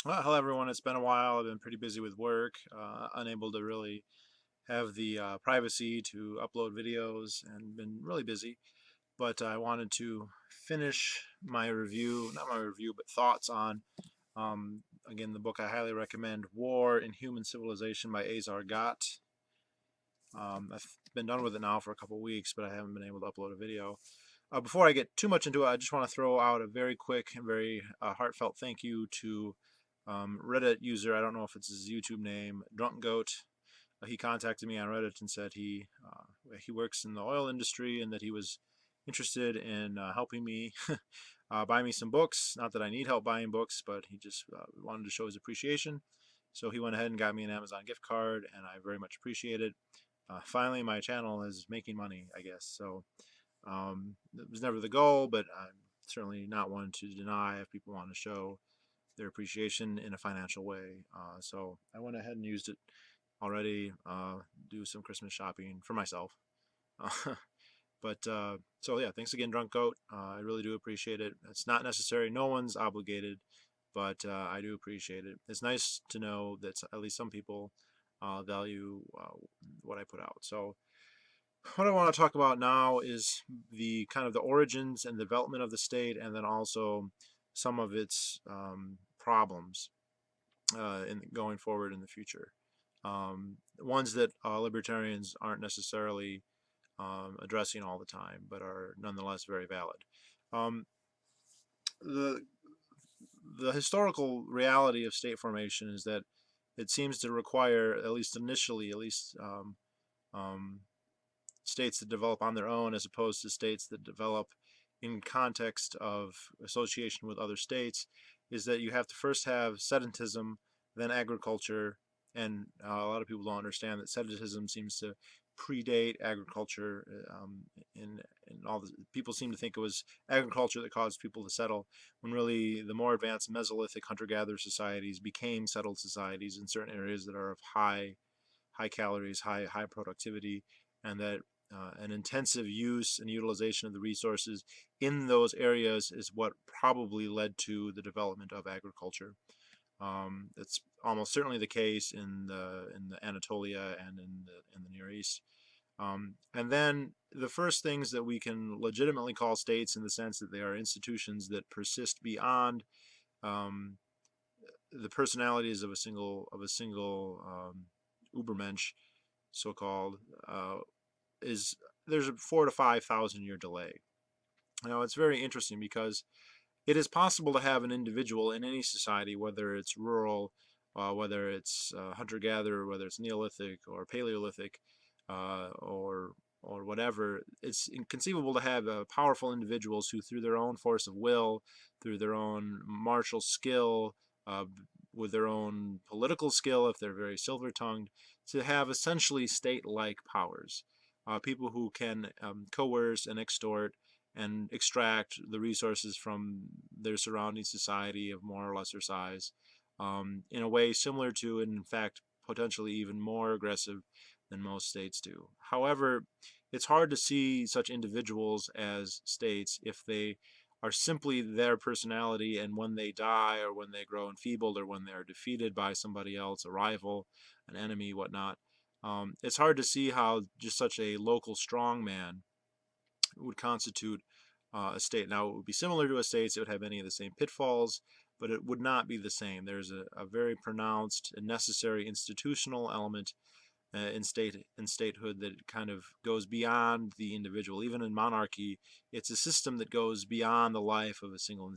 Well, hello everyone. It's been a while. I've been pretty busy with work, unable to really have the privacy to upload videos, and been really busy. But I wanted to finish my review, not my review, but thoughts on, again, the book I highly recommend, War in Human Civilization by Azar Gat. I've been done with it now for a couple weeks, but I haven't been able to upload a video. Before I get too much into it, I just want to throw out a very quick and very heartfelt thank you to Reddit user. I don't know if it's his YouTube name, Drunk Goat. He contacted me on Reddit and said he works in the oil industry and that he was interested in helping me buy me some books. Not that I need help buying books, but he just wanted to show his appreciation. So he went ahead and got me an Amazon gift card, and I very much appreciate it. Finally, my channel is making money, I guess. So it was never the goal, but I'm certainly not one to deny if people want to show their appreciation in a financial way. So I went ahead and used it already, do some Christmas shopping for myself. So yeah, thanks again, Drunk Goat. I really do appreciate it. It's not necessary. No one's obligated, but I do appreciate it. It's nice to know that at least some people value what I put out. So what I want to talk about now is the kind of the origins and development of the state, and then also some of its problems in going forward in the future. Ones that libertarians aren't necessarily addressing all the time, but are nonetheless very valid. Um, the the historical reality of state formation is that it seems to require, at least initially, um, states that develop on their own as opposed to states that develop in context of association with other states, is that you have to first have sedentism, then agriculture, and a lot of people don't understand that sedentism seems to predate agriculture. And all the people seem to think it was agriculture that caused people to settle, when really the more advanced Mesolithic hunter-gatherer societies became settled societies in certain areas that are of high calories, high productivity, and that an intensive use and utilization of the resources in those areas is what probably led to the development of agriculture. It's almost certainly the case in the Anatolia and in the Near East. And then the first things that we can legitimately call states, in the sense that they are institutions that persist beyond um, the personalities of a single Ubermensch, so called, is there's a 4 to 5 thousand year delay. Now it's very interesting because it is possible to have an individual in any society, whether it's rural, whether it's hunter-gatherer, whether it's Neolithic or Paleolithic, or whatever. It's inconceivable to have powerful individuals who, through their own force of will, through their own martial skill, uh, with their own political skill, if they're very silver-tongued, to have essentially state-like powers. People who can coerce and extort and extract the resources from their surrounding society of more or lesser size, in a way similar to, and in fact potentially even more aggressive than most states do. However, it's hard to see such individuals as states if they are simply their personality, and when they die or when they grow enfeebled or when they are defeated by somebody else, a rival, an enemy, whatnot. It's hard to see how just such a local strongman would constitute a state. Now, it would be similar to a state, so it would have many of the same pitfalls, but it would not be the same. There's a very pronounced and necessary institutional element in statehood that kind of goes beyond the individual. Even in monarchy, it's a system that goes beyond the life of a single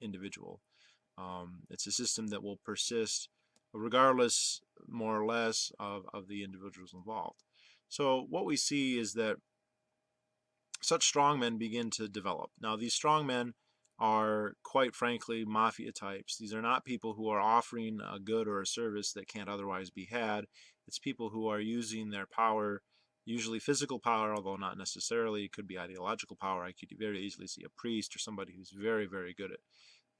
individual. It's a system that will persist regardless, more or less, of the individuals involved. So what we see is that such strongmen begin to develop. Now, these strongmen are, quite frankly, mafia types. These are not people who are offering a good or a service that can't otherwise be had. It's people who are using their power, usually physical power, although not necessarily. It could be ideological power. I could very easily see a priest or somebody who's very, very good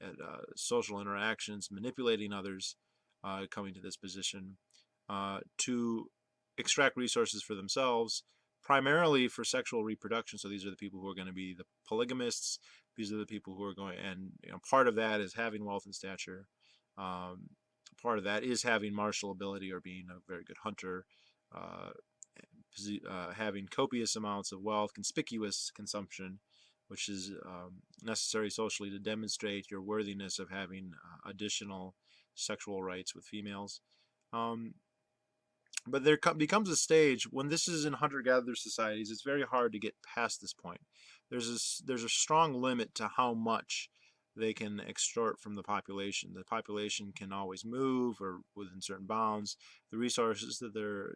at social interactions, manipulating others, coming to this position to extract resources for themselves, primarily for sexual reproduction. So these are the people who are going to be the polygamists. These are the people who are going, and part of that is having wealth and stature. Part of that is having martial ability or being a very good hunter, uh, having copious amounts of wealth, conspicuous consumption, which is necessary socially to demonstrate your worthiness of having additional sexual rights with females. Um, but there becomes a stage when this is in hunter-gatherer societies. It's very hard to get past this point. There's a strong limit to how much they can extort from the population. The population can always move or within certain bounds. The resources that they're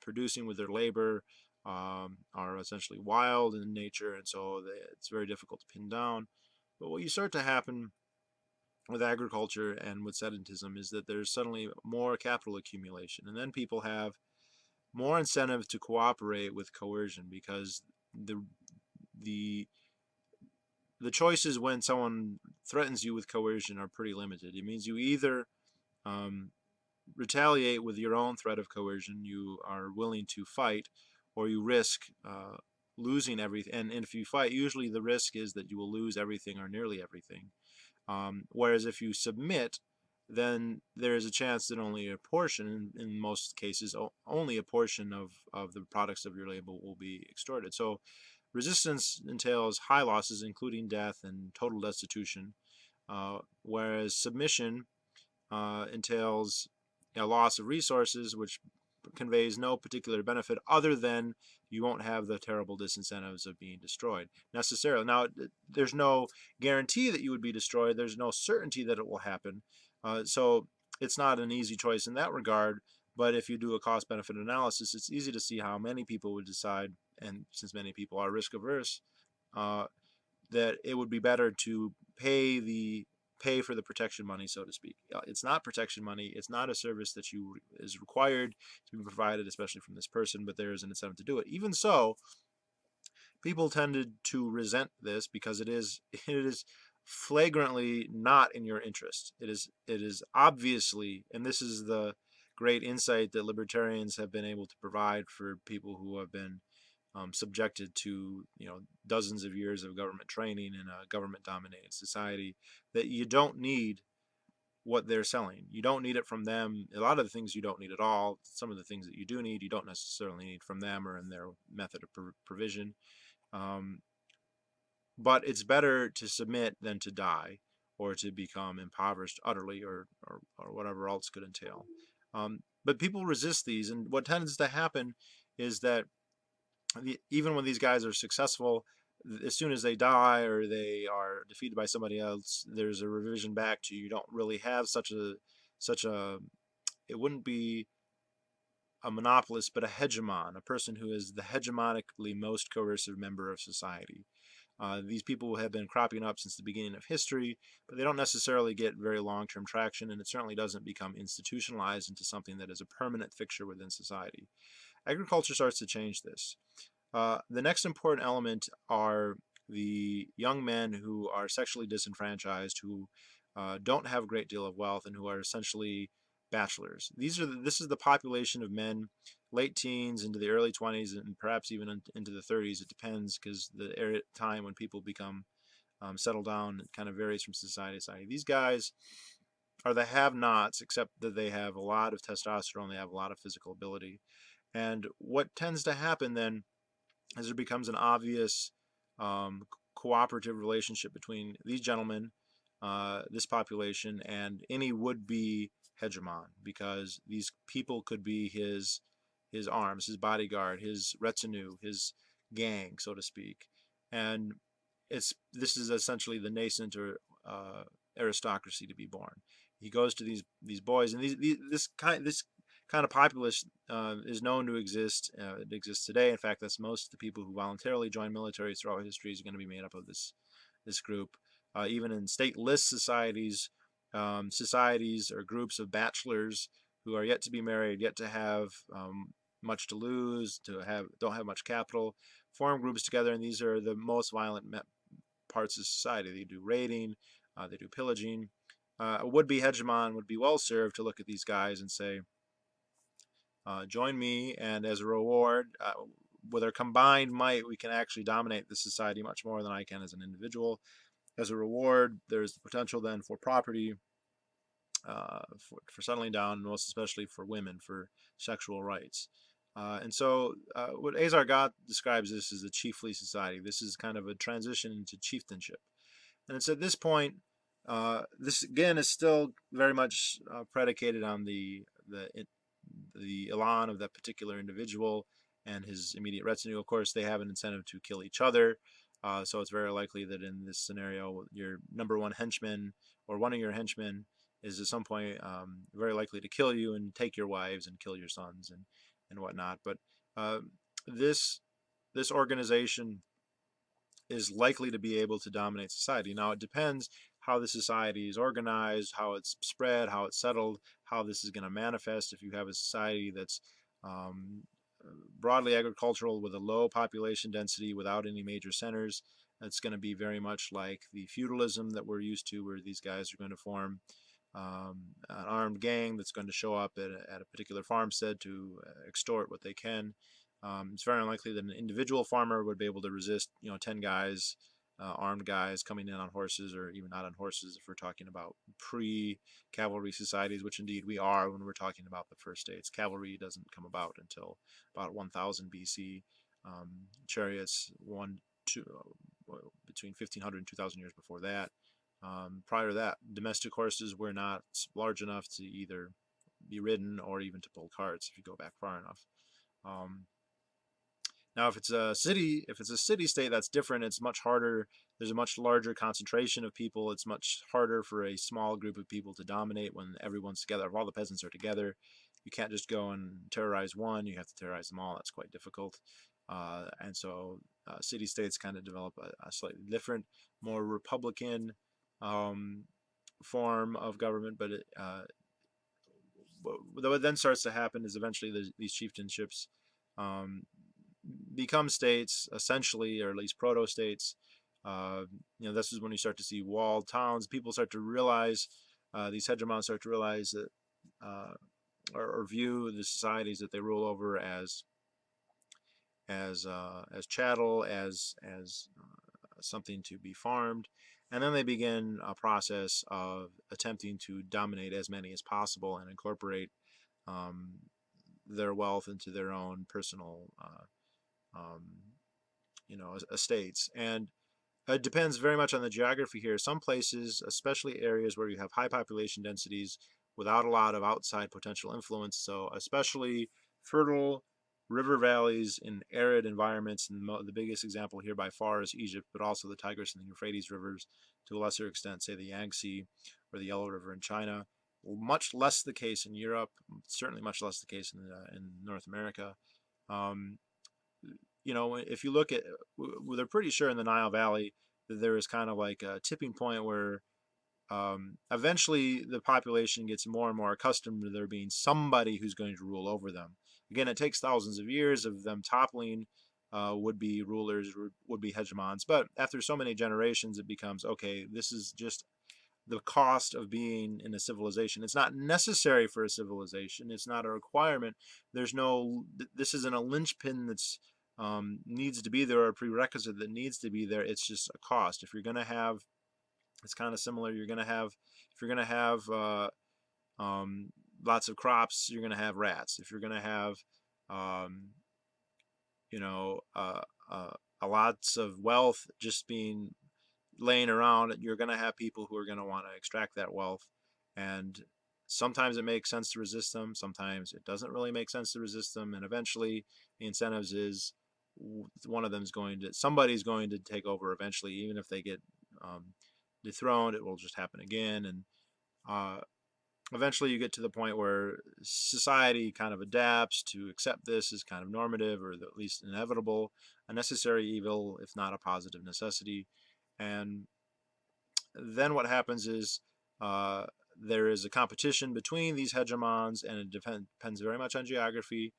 producing with their labor are essentially wild in nature, and so it's very difficult to pin down. But what you start to happen with agriculture and with sedentism is that there's suddenly more capital accumulation, and then people have more incentive to cooperate with coercion, because the the choices when someone threatens you with coercion are pretty limited. It means you either um, retaliate with your own threat of coercion, you are willing to fight, or you risk losing everything. And if you fight, usually the risk is that you will lose everything or nearly everything. Whereas if you submit, then there is a chance that only a portion, in most cases, only a portion of the products of your labor will be extorted. So resistance entails high losses, including death and total destitution, whereas submission entails a loss of resources, which conveys no particular benefit other than you won't have the terrible disincentives of being destroyed necessarily. Now, there's no guarantee that you would be destroyed. There's no certainty that it will happen. So it's not an easy choice in that regard. But if you do a cost-benefit analysis, it's easy to see how many people would decide, and since many people are risk averse, uh, that it would be better to pay for the protection money, so to speak. It's not protection money. It's not a service that is required to be provided, especially from this person, but there is an incentive to do it. Even so, people tended to resent this because it is flagrantly not in your interest. It is obviously, and this is the great insight that libertarians have been able to provide for people who have been subjected to dozens of years of government training in a government-dominated society, that you don't need what they're selling. You don't need it from them. A lot of the things you don't need at all. Some of the things that you do need, you don't necessarily need from them or in their method of provision. Um, but it's better to submit than to die or to become impoverished utterly, or whatever else could entail. But people resist these, and what tends to happen is that even when these guys are successful, as soon as they die or they are defeated by somebody else, there's a revision back to, you don't really have such a it wouldn't be a monopolist, but a hegemon, a person who is the hegemonically most coercive member of society. These people have been cropping up since the beginning of history, but they don't necessarily get very long-term traction, and it certainly doesn't become institutionalized into something that is a permanent fixture within society. Agriculture starts to change this. The next important element are the young men who are sexually disenfranchised, who don't have a great deal of wealth, and who are essentially bachelors. This is the population of men, late teens into the early 20s, and perhaps even into the 30s. It depends, because the time when people become settle down kind of varies from society to society. These guys are the have-nots, except that they have a lot of testosterone, they have a lot of physical ability. And what tends to happen then, as there becomes an obvious um, cooperative relationship between these gentlemen, this population, and any would-be hegemon, because these people could be his arms, his bodyguard, his retinue, his gang, so to speak. And this is essentially the nascent or aristocracy to be born. He goes to these boys, and this kind of populace is known to exist. It exists today. In fact, that's most of the people who voluntarily join militaries throughout history is going to be made up of this group. Even in stateless societies, societies or groups of bachelors who are yet to be married, yet to have much to lose, don't have much capital, form groups together, and these are the most violent parts of society. They do raiding, they do pillaging. A would-be hegemon would be well served to look at these guys and say, join me, and as a reward, with our combined might, we can actually dominate the society much more than I can as an individual. As a reward, there's the potential then for property, for settling down, most especially for women, for sexual rights. And so what Azar Gat describes this as a chiefly society. This is kind of a transition into chieftainship. And it's at this point, this again is still very much predicated on the elan of that particular individual and his immediate retinue. Of course, they have an incentive to kill each other. So it's very likely that in this scenario, your number one henchman or one of your henchmen is at some point very likely to kill you and take your wives and kill your sons and whatnot. But uh, this this organization is likely to be able to dominate society. Now, it depends how the society is organized, how it's spread, how it's settled, how this is going to manifest. If you have a society that's um, broadly agricultural with a low population density without any major centers, it's going to be very much like the feudalism that we're used to, where these guys are going to form an armed gang that's going to show up at a particular farmstead to extort what they can. It's very unlikely that an individual farmer would be able to resist, 10 guys, armed guys coming in on horses, or even not on horses if we're talking about pre-cavalry societies, which indeed we are when we're talking about the first states. Cavalry doesn't come about until about 1000 BC. Chariots, between 1500 and 2000 years before that. Prior to that, domestic horses were not large enough to either be ridden or even to pull carts if you go back far enough. Now, if it's a city state, that's different. It's much harder. There's a much larger concentration of people. It's much harder for a small group of people to dominate when everyone's together. If all the peasants are together, you can't just go and terrorize one. You have to terrorize them all. That's quite difficult. And so city states kind of develop a slightly different, more republican form of government. But what then starts to happen is eventually these chieftainships become states, essentially, or at least proto-states. This is when you start to see walled towns. People start to realize, these hegemons start to realize that, or view the societies that they rule over as chattel, as something to be farmed, and then they begin a process of attempting to dominate as many as possible and incorporate their wealth into their own personal estates. And it depends very much on the geography here. Some places, especially areas where you have high population densities without a lot of outside potential influence, so especially fertile river valleys in arid environments, and the biggest example here by far is Egypt, but also the Tigris and the Euphrates rivers, to a lesser extent, say the Yangtze or the Yellow River in China. Much less the case in Europe, certainly much less the case in North America. If you look at, they're pretty sure in the Nile Valley that there is kind of like a tipping point where eventually the population gets more and more accustomed to there being somebody who's going to rule over them. Again, it takes thousands of years of them toppling would-be rulers, would-be hegemons, but after so many generations, it becomes, okay, this is just the cost of being in a civilization. It's not necessary for a civilization. It's not a requirement. This isn't a linchpin that's needs to be there, or a prerequisite that needs to be there. It's just a cost. If you're going to have, it's kind of similar. If you're going to have lots of crops, you're going to have rats. If you're going to have, lots of wealth just being laying around, you're going to have people who are going to want to extract that wealth. And sometimes it makes sense to resist them. Sometimes it doesn't really make sense to resist them. And eventually the incentives is somebody's going to take over eventually, even if they get dethroned, it will just happen again. And eventually you get to the point where society kind of adapts to accept this as kind of normative, or at least inevitable, a necessary evil, if not a positive necessity. And then what happens is there is a competition between these hegemons, and it depends very much on geography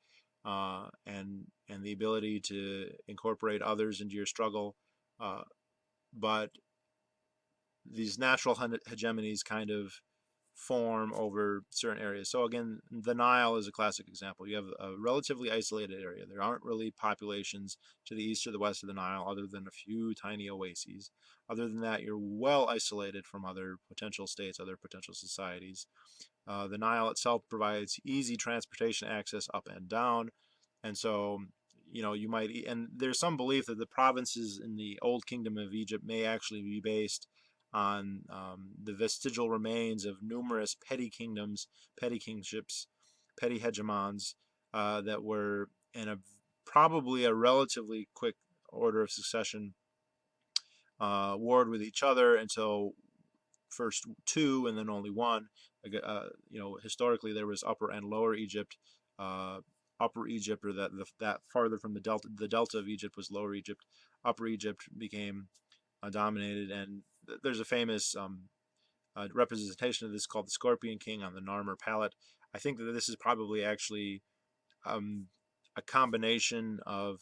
and the ability to incorporate others into your struggle. But these natural hegemonies kind of form over certain areas. So again, the Nile is a classic example. You have a relatively isolated area. There aren't really populations to the east or the west of the Nile other than a few tiny oases. Other than that, you're well isolated from other potential states, other potential societies. The Nile itself provides easy transportation access up and down. And so, you might, and there's some belief that the provinces in the Old Kingdom of Egypt may actually be based on the vestigial remains of numerous petty kingdoms, petty kingships, petty hegemons that were in probably a relatively quick order of succession warred with each other until first two and then only one. Historically there was Upper and Lower Egypt. Upper Egypt, or that farther from the delta of Egypt was Lower Egypt. Upper Egypt became dominated, and there's a famous representation of this called the Scorpion King on the Narmer palette. I think that this is probably actually a combination of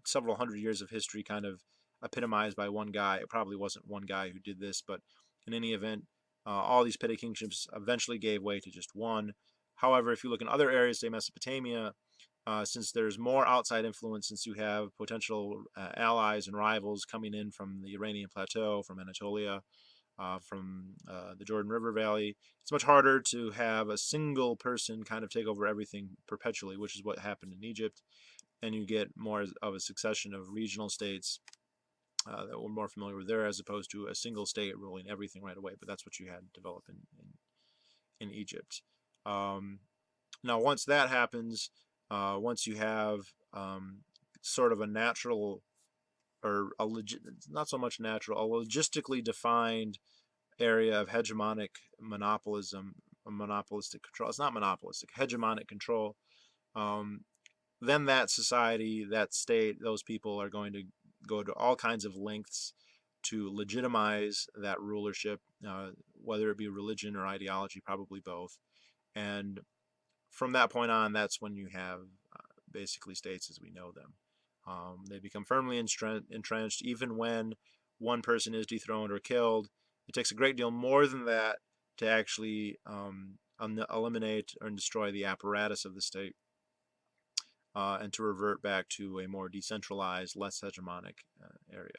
several hundred years of history kind of epitomized by one guy. It probably wasn't one guy who did this, but in any event, all these petty kingships eventually gave way to just one. However, if you look in other areas, say Mesopotamia, since there's more outside influence, since you have potential allies and rivals coming in from the Iranian plateau, from Anatolia, from the Jordan River Valley, it's much harder to have a single person kind of take over everything perpetually, which is what happened in Egypt. And you get more of a succession of regional states that we're more familiar with there, as opposed to a single state ruling everything right away. But that's what you had develop in Egypt. Now, once that happens, once you have sort of a natural, or not so much natural, a logistically defined area of hegemonic monopolism, monopolistic control. It's not monopolistic, hegemonic control. Then that society, that state, those people are going to go to all kinds of lengths to legitimize that rulership, whether it be religion or ideology, probably both. And from that point on, that's when you have basically states as we know them. They become firmly entrenched even when one person is dethroned or killed. It takes a great deal more than that to actually eliminate or destroy the apparatus of the state and to revert back to a more decentralized, less hegemonic area.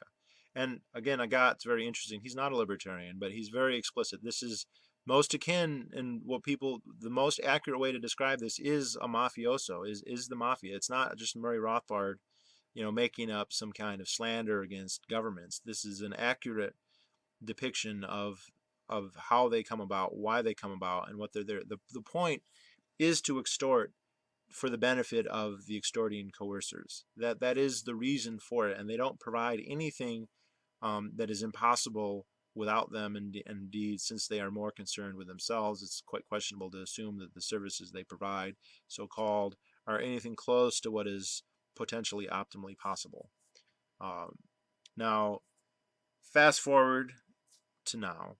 And again, Agat's very interesting. He's not a libertarian, but he's very explicit. This is most akin, and the most accurate way to describe this is a mafioso, is the mafia. It's not just Murray Rothbard, making up some kind of slander against governments. This is an accurate depiction of how they come about, why they come about, and what they're there. The point is to extort for the benefit of the extorting coercers. That is the reason for it, and they don't provide anything that is impossible without them. And indeed, since they are more concerned with themselves, it's quite questionable to assume that the services they provide, so-called, are anything close to what is potentially optimally possible. Now, fast forward to now,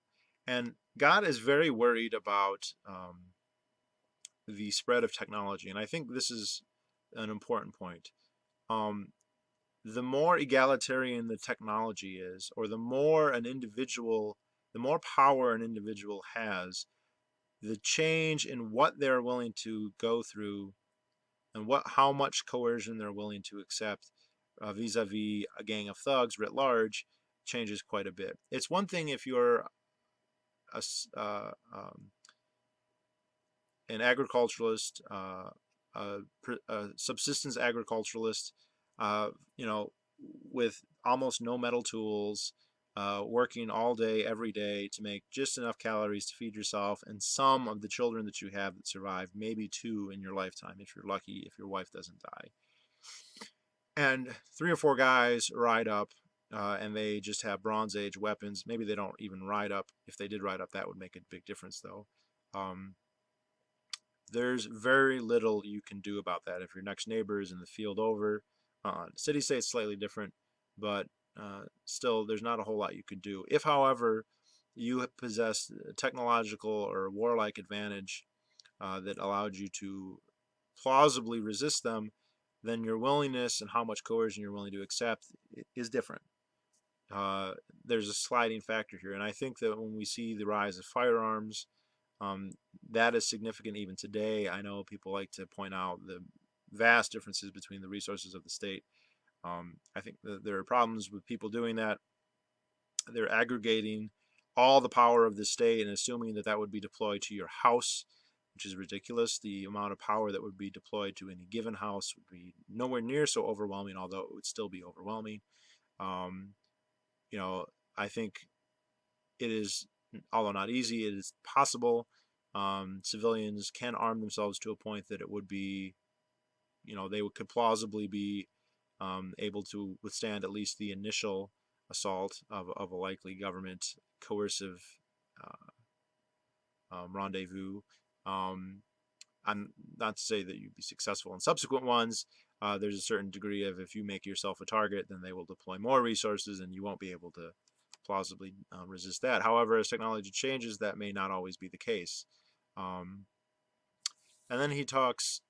and God is very worried about the spread of technology, and I think this is an important point. The more egalitarian the technology is, or the more power an individual has, the change in what they're willing to go through and how much coercion they're willing to accept vis-a-vis a gang of thugs writ large changes quite a bit. It's one thing if you're an agriculturalist, a subsistence agriculturalist, with almost no metal tools, working all day, every day to make just enough calories to feed yourself and some of the children that you have that survive, maybe two in your lifetime, if you're lucky, if your wife doesn't die. And 3 or 4 guys ride up, and they just have Bronze Age weapons. Maybe they don't even ride up. If they did ride up, that would make a big difference, though. There's very little you can do about that if your next neighbor is in the field over. City state's slightly different, but still, there's not a whole lot you could do. If, however, you possess a technological or warlike advantage that allowed you to plausibly resist them, then your willingness and how much coercion you're willing to accept is different. There's a sliding factor here, and I think that when we see the rise of firearms, That is significant even today. I know people like to point out the vast differences between the resources of the state. I think that there are problems with people doing that. They're aggregating all the power of the state and assuming that that would be deployed to your house, which is ridiculous. The amount of power that would be deployed to any given house would be nowhere near so overwhelming, although it would still be overwhelming. Um, you know, I think it is, although not easy, it is possible. Civilians can arm themselves to a point that it would be, they could plausibly be able to withstand at least the initial assault of a likely government coercive rendezvous. I'm not to say that you'd be successful in subsequent ones. There's a certain degree of, if you make yourself a target, then they will deploy more resources and you won't be able to plausibly resist that. However, as technology changes, that may not always be the case. Um, and then he talks,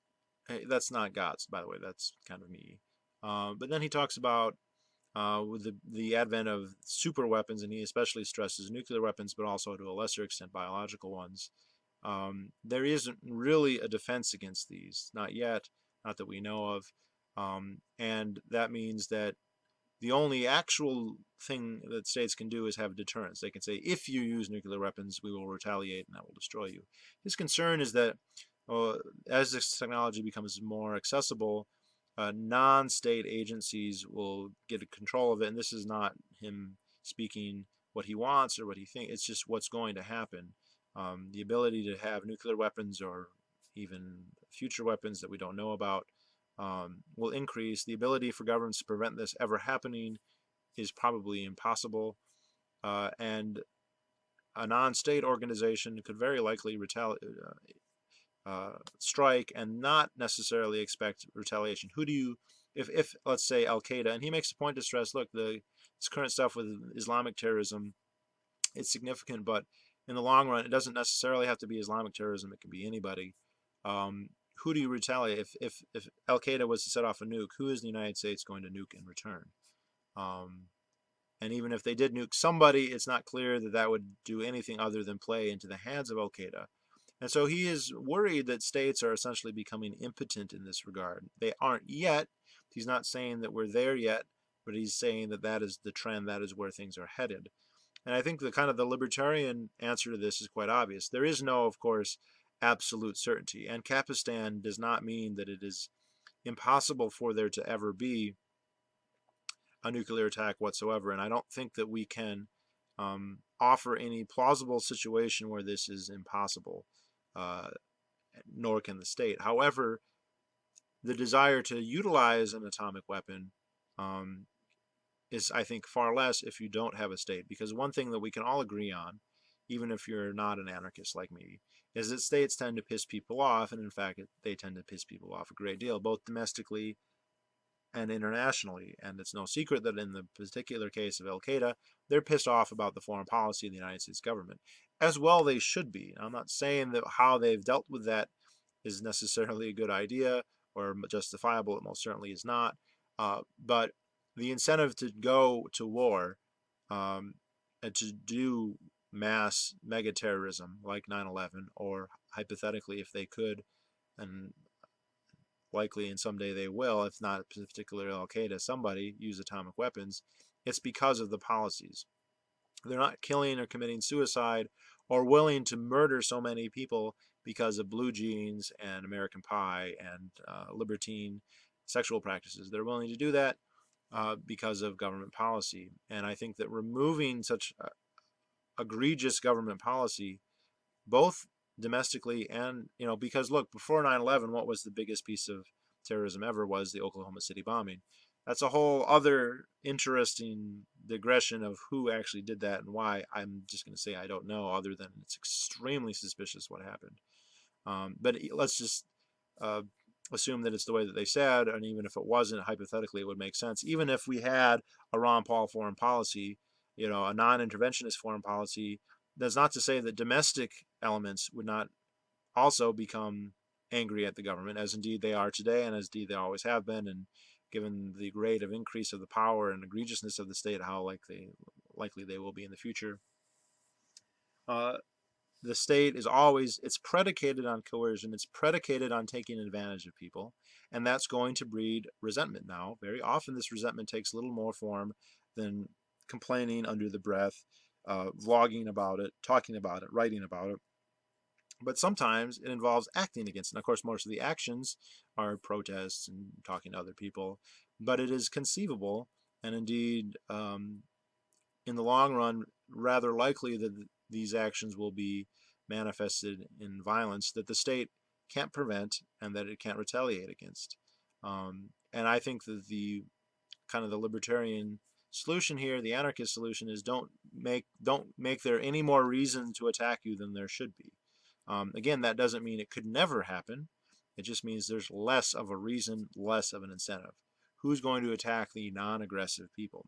that's not God's, by the way, that's kind of me. But then he talks about with the advent of super weapons, and he especially stresses nuclear weapons, but also to a lesser extent biological ones. There isn't really a defense against these, not yet, not that we know of. And that means that the only actual thing that states can do is have deterrence. They can say, if you use nuclear weapons, we will retaliate and that will destroy you. His concern is that as this technology becomes more accessible, non-state agencies will get control of it. And this is not him speaking what he wants or what he thinks. It's just what's going to happen. The ability to have nuclear weapons or even future weapons that we don't know about will increase. The ability for governments to prevent this ever happening is probably impossible. And a non-state organization could very likely strike and not necessarily expect retaliation. Who do you, if let's say Al Qaeda, and he makes a point to stress, look, this current stuff with Islamic terrorism, it's significant, but in the long run, it doesn't necessarily have to be Islamic terrorism. It can be anybody. Who do you retaliate? If Al Qaeda was to set off a nuke, who is the United States going to nuke in return? Um, and even if they did nuke somebody, it's not clear that that would do anything other than play into the hands of Al Qaeda. And so he is worried that states are essentially becoming impotent in this regard. They aren't yet. He's not saying that we're there yet, but he's saying that that is the trend, that is where things are headed. And I think the kind of the libertarian answer to this is quite obvious. There is no, of course, absolute certainty. And Capistan does not mean that it is impossible for there to ever be a nuclear attack whatsoever. And I don't think that we can offer any plausible situation where this is impossible, nor can the state. However, the desire to utilize an atomic weapon is, I think, far less if you don't have a state. Because one thing that we can all agree on, even if you're not an anarchist like me, is that states tend to piss people off, and in fact, they tend to piss people off a great deal, both domestically and internationally. And it's no secret that in the particular case of Al Qaeda, they're pissed off about the foreign policy of the United States government. As well they should be. I'm not saying that how they've dealt with that is necessarily a good idea or justifiable. It most certainly is not. But the incentive to go to war and to do mass mega terrorism like 9/11, or hypothetically, if they could, and likely and someday they will, if not particularly Al Qaeda, somebody use atomic weapons, it's because of the policies. They're not killing or committing suicide or willing to murder so many people because of blue jeans and American Pie and libertine sexual practices. They're willing to do that because of government policy. And I think that removing such egregious government policy, both domestically and, because look, before 9/11, what was the biggest piece of terrorism ever? Was the Oklahoma City bombing. That's a whole other interesting digression of who actually did that and why. I'm just going to say I don't know, other than it's extremely suspicious what happened. But let's just assume that it's the way that they said, and even if it wasn't, hypothetically, it would make sense. Even if we had a Ron Paul foreign policy, a non-interventionist foreign policy, that's not to say that domestic elements would not also become angry at the government, as indeed they are today, and as indeed they always have been. And given the rate of increase of the power and egregiousness of the state, how likely they will be in the future. the state is always, it's predicated on coercion, it's predicated on taking advantage of people, and that's going to breed resentment. Now, very often this resentment takes little more form than complaining under the breath, vlogging about it, talking about it, writing about it. But sometimes it involves acting against it. And of course, most of the actions are protests and talking to other people. But it is conceivable, and indeed, in the long run, rather likely that these actions will be manifested in violence that the state can't prevent and that it can't retaliate against. And I think that the kind of the libertarian solution here, the anarchist solution, is don't make there any more reason to attack you than there should be. Again, that doesn't mean it could never happen. It just means there's less of a reason, less of an incentive. Who's going to attack the non-aggressive people?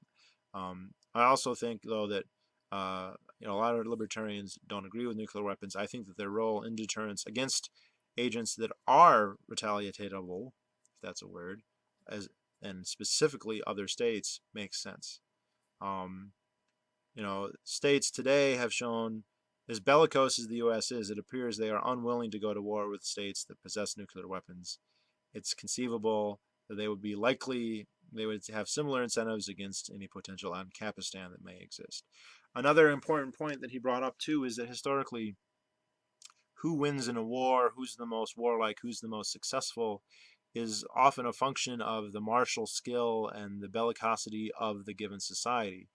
I also think, though, that a lot of libertarians don't agree with nuclear weapons. I think that their role in deterrence against agents that are retaliatable, if that's a word, as and specifically other states, makes sense. Um, States today have shown, as bellicose as the U.S. is, it appears they are unwilling to go to war with states that possess nuclear weapons. It's conceivable that they would have similar incentives against any potential Ancapistan that may exist. Another important point that he brought up too is that historically, who wins in a war, who's the most warlike, who's the most successful, is often a function of the martial skill and the bellicosity of the given society.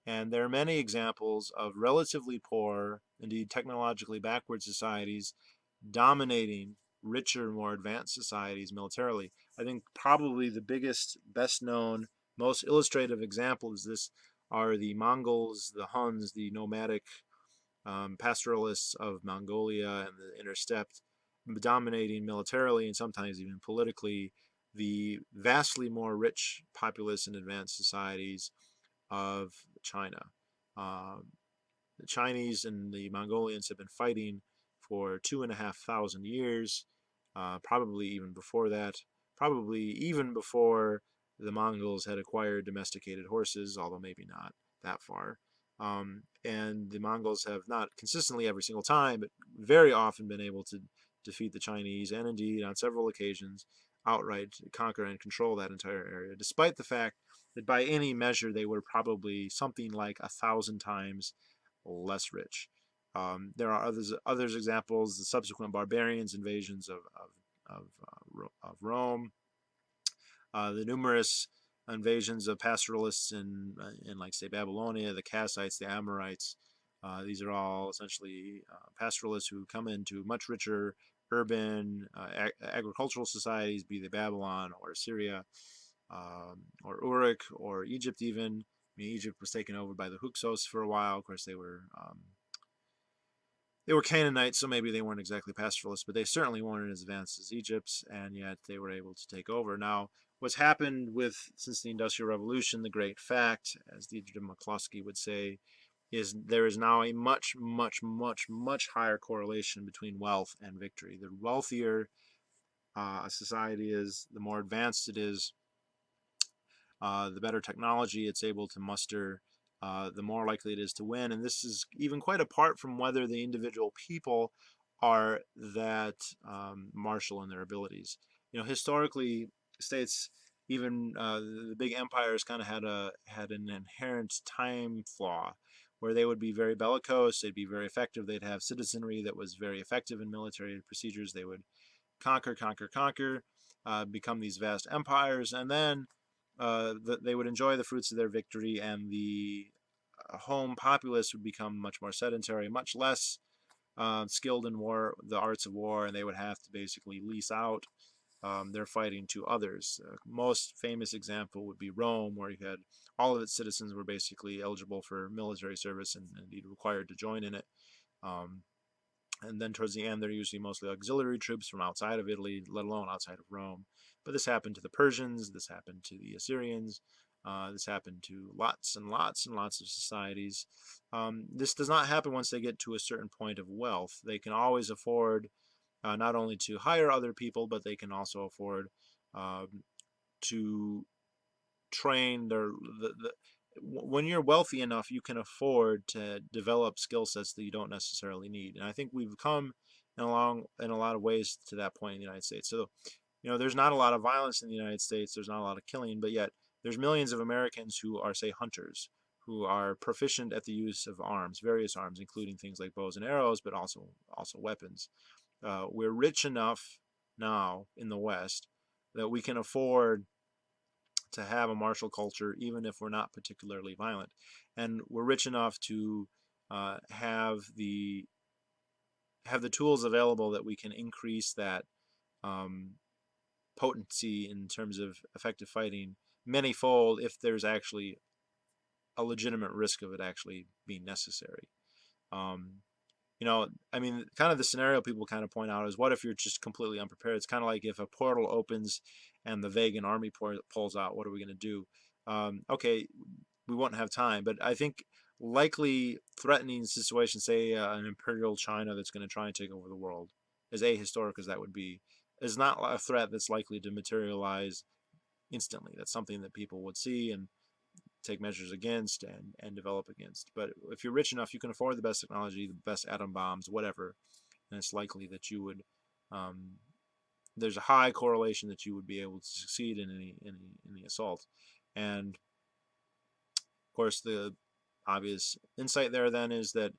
And there are many examples of relatively poor, indeed technologically backward societies dominating richer, more advanced societies militarily. I think probably the biggest, best known, most illustrative example is this are the Mongols, the Huns, the nomadic pastoralists of Mongolia and the inner steppe, dominating militarily and sometimes even politically the vastly more rich, populous, and advanced societies of China. The Chinese and the Mongolians have been fighting for 2,500 years, probably even before that, probably even before the Mongols had acquired domesticated horses, although maybe not that far. And the Mongols have not consistently every single time, but very often been able to defeat the Chinese, and indeed on several occasions outright conquer and control that entire area, despite the fact that by any measure they were probably something like 1,000 times less rich. There are others examples, the subsequent barbarians' invasions of Rome, the numerous invasions of pastoralists in like say Babylonia, the Kassites, the Amorites. These are all essentially pastoralists who come into much richer urban agricultural societies, be they Babylon or Assyria, or Uruk or Egypt even. I mean, Egypt was taken over by the Hyksos for a while. Of course, they were Canaanites, so maybe they weren't exactly pastoralists, but they certainly weren't as advanced as Egypt, and yet they were able to take over. Now, what's happened since the Industrial Revolution, the great fact, as Deirdre McCloskey would say, is there is now a much, much, much, much higher correlation between wealth and victory. The wealthier a society is, the more advanced it is, the better technology it's able to muster, the more likely it is to win. And this is even quite apart from whether the individual people are that martial in their abilities. Historically, states, even the big empires, kind of had an inherent time flaw, where they would be very bellicose, they'd be very effective, they'd have citizenry that was very effective in military procedures, they would conquer, become these vast empires, and then they would enjoy the fruits of their victory, and the home populace would become much more sedentary, much less skilled in war, the arts of war, and they would have to basically lease out their fighting to others. Most famous example would be Rome, where you had all of its citizens were basically eligible for military service and indeed required to join in it. And then towards the end, they're usually mostly auxiliary troops from outside of Italy, let alone outside of Rome. But this happened to the Persians, this happened to the Assyrians, this happened to lots and lots and lots of societies. This does not happen once they get to a certain point of wealth. They can always afford not only to hire other people, but they can also afford to train when you're wealthy enough, you can afford to develop skill sets that you don't necessarily need. And I think we've come in a lot of ways to that point in the United States. So, there's not a lot of violence in the United States. There's not a lot of killing, but yet there's millions of Americans who are, say, hunters, who are proficient at the use of arms, various arms, including things like bows and arrows, but also weapons. We're rich enough now in the West that we can afford to have a martial culture, even if we're not particularly violent, and we're rich enough to have the tools available that we can increase that um, potency in terms of effective fighting manyfold if there's actually a legitimate risk of it actually being necessary. Um, I mean, kind of the scenario people kind of point out is, what if you're just completely unprepared? It's kind of like if a portal opens and the Vegan army pulls out, what are we going to do? Okay, we won't have time, but I think likely threatening situation, say an imperial China that's going to try and take over the world, as ahistoric as that would be, is not a threat that's likely to materialize instantly. That's something that people would see and take measures against and develop against. But if you're rich enough, you can afford the best technology, the best atom bombs, whatever, and it's likely that you would. There's a high correlation that you would be able to succeed in any assault, and of course the obvious insight there then is that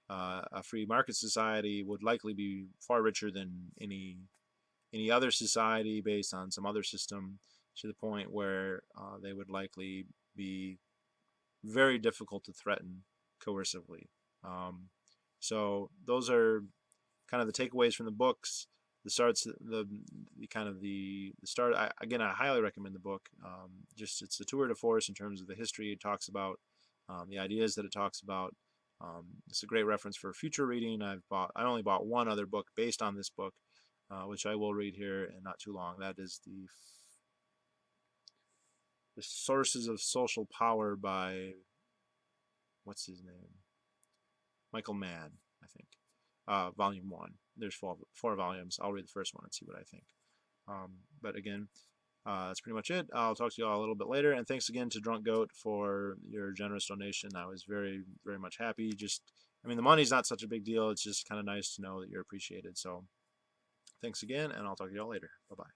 a free market society would likely be far richer than any other society based on some other system, to the point where they would likely be very difficult to threaten coercively. Um, so those are kind of the takeaways from the books. The kind of the start. Again, I highly recommend the book. Just it's a tour de force in terms of the history it talks about, the ideas that it talks about. It's a great reference for future reading. I only bought one other book based on this book, which I will read here in not too long. That is the Sources of Social Power by, what's his name? Michael Mann, I think. Volume 1. There's four volumes. I'll read the first one and see what I think. But again, that's pretty much it. I'll talk to you all a little bit later. And thanks again to Drunk Goat for your generous donation. I was very, very much happy. I mean, the money's not such a big deal. It's just kind of nice to know that you're appreciated. So thanks again, and I'll talk to you all later. Bye-bye.